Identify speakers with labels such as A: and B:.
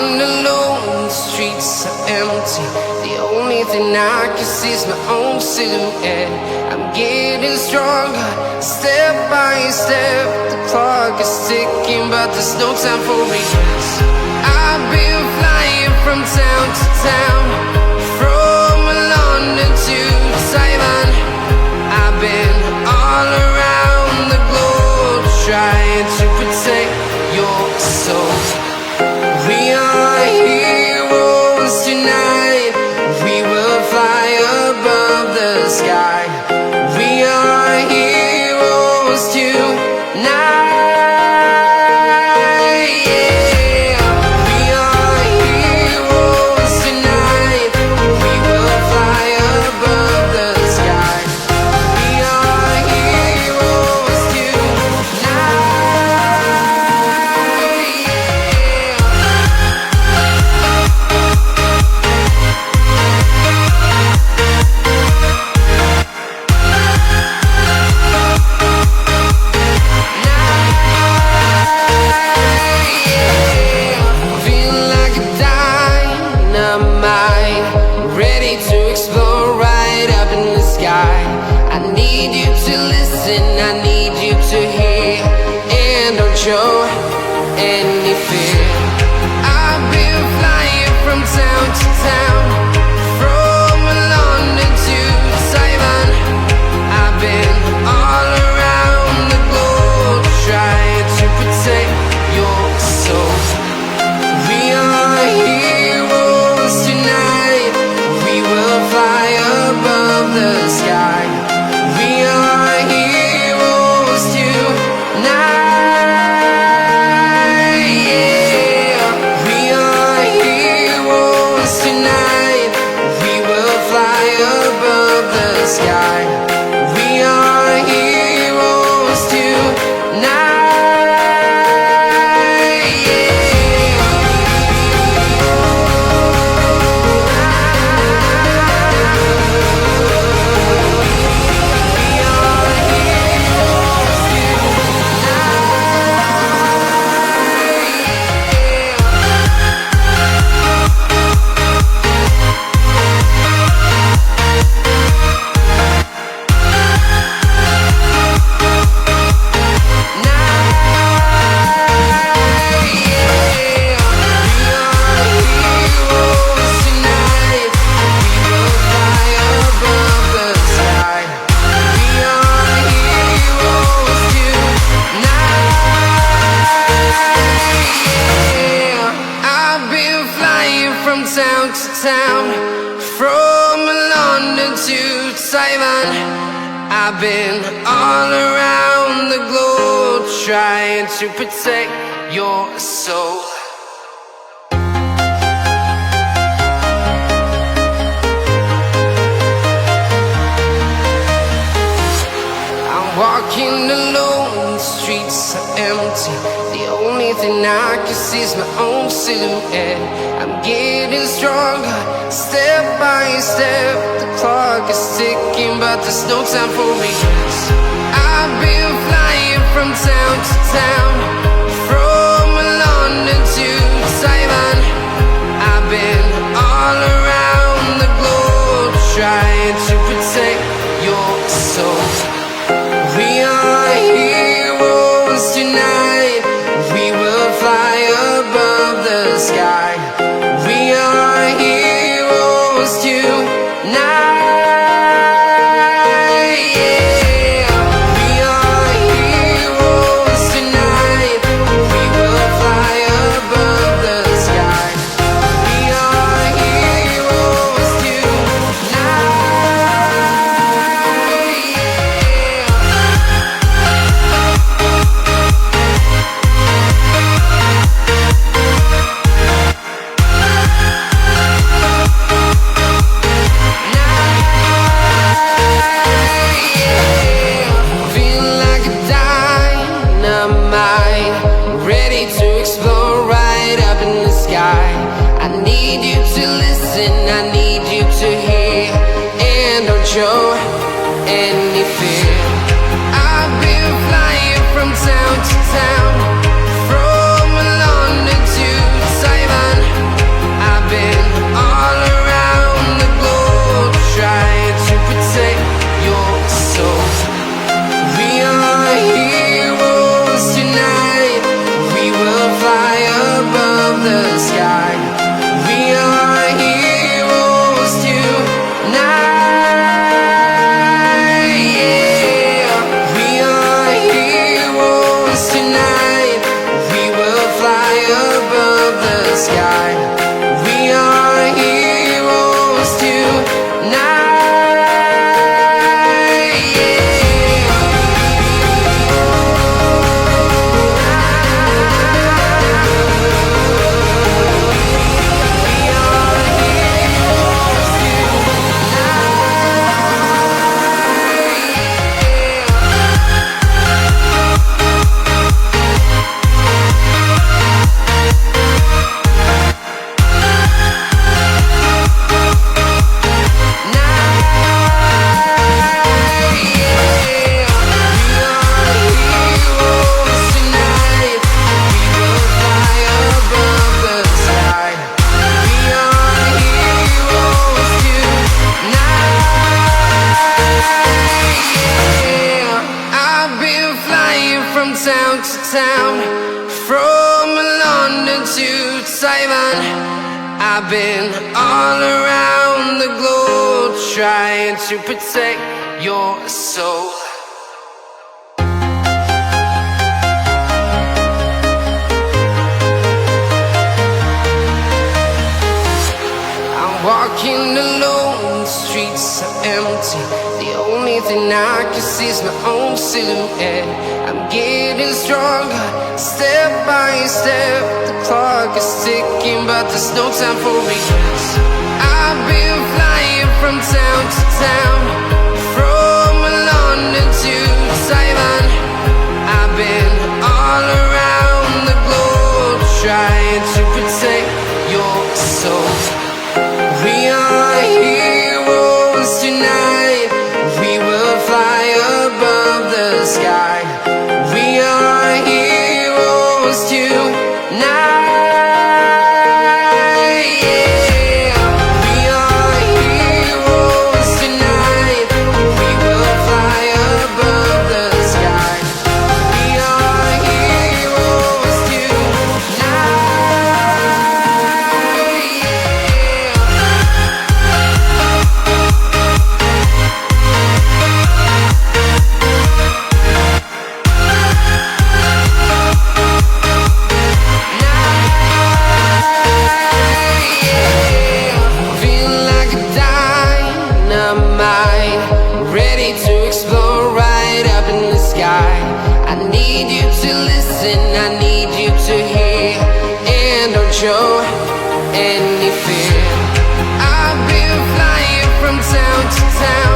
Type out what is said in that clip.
A: walking alone, the streets are empty. The only thing I can see is my own silhouette. I'm getting stronger, step by step. The clock is ticking, but there's no time for regrets. I've been flying from town to town, from London to Taiwan. I've been all around the globe, trying to protect your soul. We are heroes tonight. We will fly above the sky. We are heroes tonight. Yeah. We are heroes tonight. We will fly above the sky. We are heroes tonight. I need you to hear, and don't show any fear. I've been flying from town to town, from London to Taiwan. I've been all around the globe, trying to protect your soul. We are heroes tonight. We will fly above the sky. We are heroes tonight. Yeah. We are heroes tonight. We will fly above the sky. We are heroes tonight. From town to town, from London to Taiwan. I've been all around the globe, trying to protect your soul. I'm walking alone, the streets are empty. The only thing I can see is my own silhouette. I'm getting stronger, step by step. The clock is ticking, but there's no time for regrets. I've been flying from town to town, from London to Taiwan. I've been all around the globe, trying to protect your soul. We are heroes tonight. We will fly above the sky. We are heroes tonight. Yeah. We are heroes tonight. We will fly above the sky. We are heroes tonight. I need you to listen, I need you to hear, and don't show any fear. I've been flying from town to town, from London to Taiwan. Taiwan. I've been all around the globe trying to protect your soul. Walking alone, the streets are empty. The only thing I can see is my own silhouette. I'm getting stronger, step by step. The clock is ticking, but there's no time for regrets. I've been flying from town to town, from London to Taiwan. I've been all around the globe trying to protect your soul. We are heroes tonight. We will fly above the sky. We are heroes tonight. Yeah. We are heroes tonight. We will fly above the sky. We are heroes tonight. Ready to explore right up in the sky. I need you to listen, I need you to hear, and don't show any fear. I've been flying from town to town.